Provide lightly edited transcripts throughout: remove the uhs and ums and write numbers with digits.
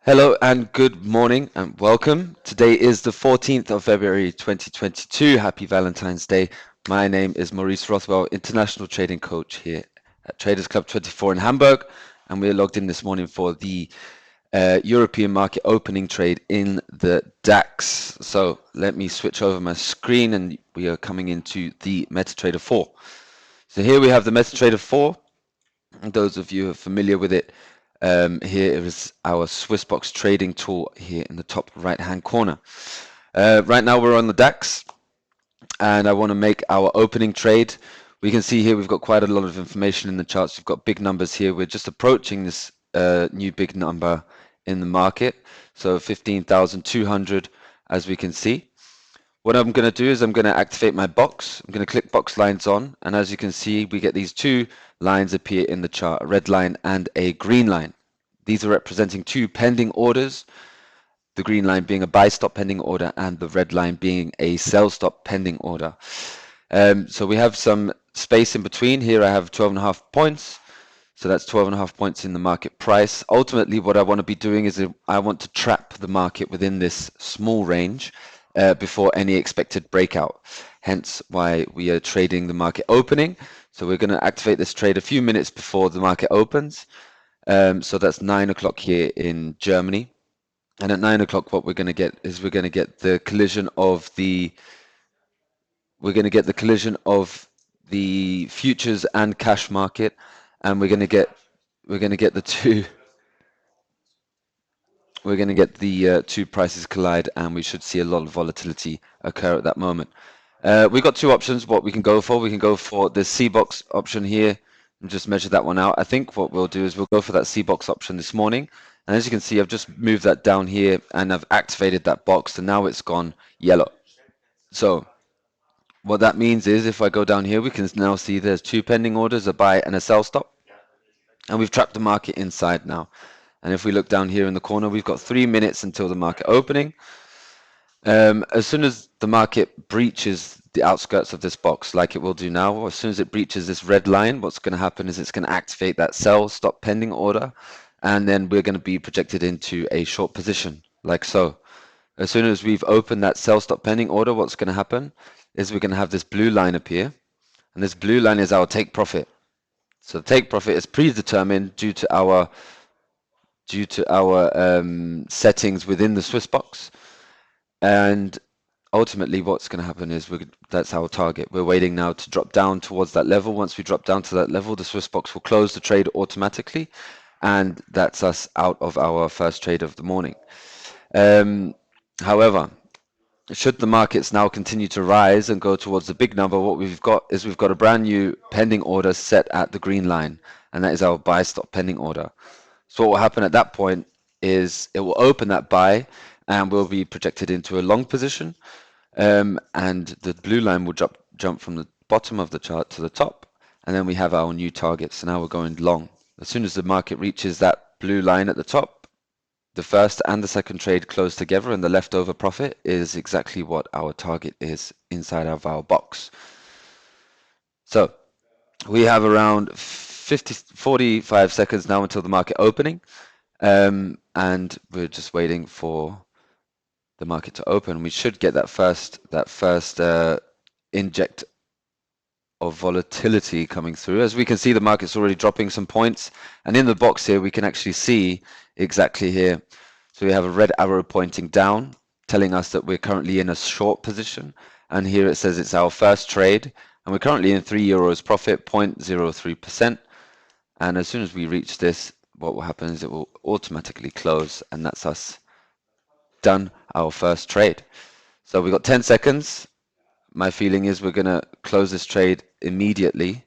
Hello and good morning and welcome. Today is the 14th of February 2022. Happy Valentine's Day. My name is Maurice Rothwell, international trading coach here at TradersClub24 in Hamburg, and we're logged in this morning for the European market opening trade in the DAX. So let me switch over my screen and we are coming into the MetaTrader 4. So here we have the MetaTrader 4. And those of you who are familiar with it, here is our SwissBox trading tool here in the top right hand corner. Right now we're on the DAX and I want to make our opening trade. We can see here we've got quite a lot of information in the charts. We've got big numbers here. We're just approaching this new big number in the market. So 15,200 as we can see. What I'm going to do is I'm going to activate my box. I'm going to click box lines on, and as you can see we get these two lines appear in the chart, a red line and a green line. These are representing two pending orders, the green line being a buy stop pending order and the red line being a sell stop pending order. So we have some space in between. Here I have 12.5 points. So that's 12.5 points in the market price. Ultimately what I want to be doing is I want to trap the market within this small range before any expected breakout. Hence why we are trading the market opening. So we're going to activate this trade a few minutes before the market opens. So that's 9 o'clock here in Germany. And at 9 o'clock what we're going to get is we're going to get the collision of the futures and cash market, and we're going to get the two prices collide, and we should see a lot of volatility occur at that moment. We've got two options what we can go for. We can go for the SwissBox option here and just measure that one out. I think what we'll do is we'll go for that SwissBox option this morning, and as you can see I've just moved that down here and I've activated that box, and now it's gone yellow. So what that means is if I go down here we can now see there's two pending orders, a buy and a sell stop, and we've trapped the market inside now. And if we look down here in the corner, we've got 3 minutes until the market opening. As soon as the market breaches the outskirts of this box, like it will do now, or as soon as it breaches this red line, what's going to happen is it's going to activate that sell stop pending order, and then we're going to be projected into a short position, like so. As soon as we've opened that sell stop pending order, what's going to happen is we're going to have this blue line appear, and this blue line is our take profit. So the take profit is predetermined due to our settings within the SwissBox, and ultimately what's going to happen is that's our target. We're waiting now to drop down towards that level. Once we drop down to that level, the SwissBox will close the trade automatically, and that's us out of our first trade of the morning. However, should the markets now continue to rise and go towards the big number, what we've got a brand new pending order set at the green line, and that is our buy stop pending order. So what will happen at that point is it will open that buy and we'll be projected into a long position, and the blue line will jump from the bottom of the chart to the top, and then we have our new target. So now we're going long. As soon as the market reaches that blue line at the top, the first and the second trade close together, and the leftover profit is exactly what our target is inside of our box. So we have around 45 seconds now until the market opening, and we're just waiting for the market to open. We should get that first inject of volatility coming through. As we can see, the market's already dropping some points, and in the box here we can actually see exactly here. So we have a red arrow pointing down, telling us that we're currently in a short position, and here it says it's our first trade, and we're currently in €3 profit, 0.03%. And as soon as we reach this, what will happen is it will automatically close, and that's us done our first trade. So we've got 10 seconds. My feeling is we're going to close this trade immediately,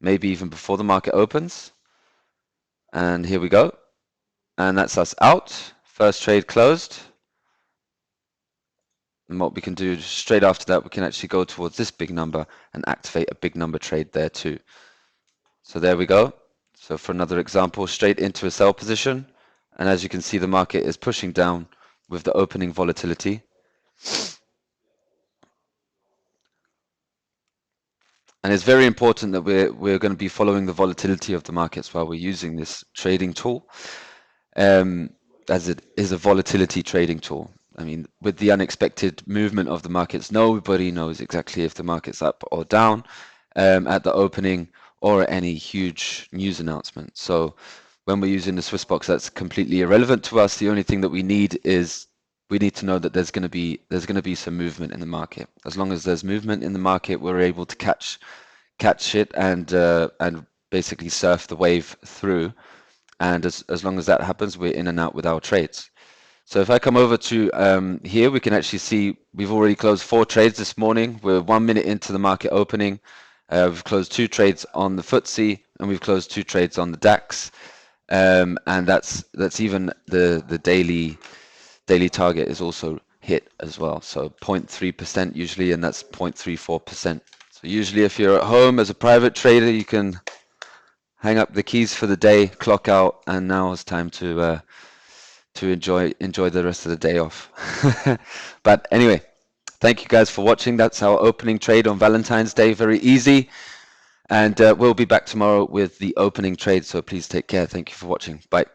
maybe even before the market opens. And here we go. And that's us out. First trade closed. And what we can do straight after that, we can actually go towards this big number and activate a big number trade there too. So there we go. So for another example, straight into a sell position. And as you can see, the market is pushing down with the opening volatility. And it's very important that we're going to be following the volatility of the markets while we're using this trading tool. as it is a volatility trading tool. I mean, with the unexpected movement of the markets, nobody knows exactly if the market's up or down at the opening or at any huge news announcement. So when we're using the SwissBox, that's completely irrelevant to us. The only thing that we need is we need to know that there's going to be some movement in the market. As long as there's movement in the market, we're able to catch it and basically surf the wave through. And as long as that happens, we're in and out with our trades. So if I come over to here, we can actually see we've already closed 4 trades this morning. We're 1 minute into the market opening. We've closed 2 trades on the FTSE and we've closed 2 trades on the DAX. And that's even the daily target is also hit as well. So 0.3% usually, and that's 0.34%. So usually if you're at home as a private trader, you can hang up the keys for the day, clock out, and now it's time to enjoy the rest of the day off. But anyway, thank you guys for watching. That's our opening trade on Valentine's Day. Very easy. And we'll be back tomorrow with the opening trade. So please take care. Thank you for watching. Bye.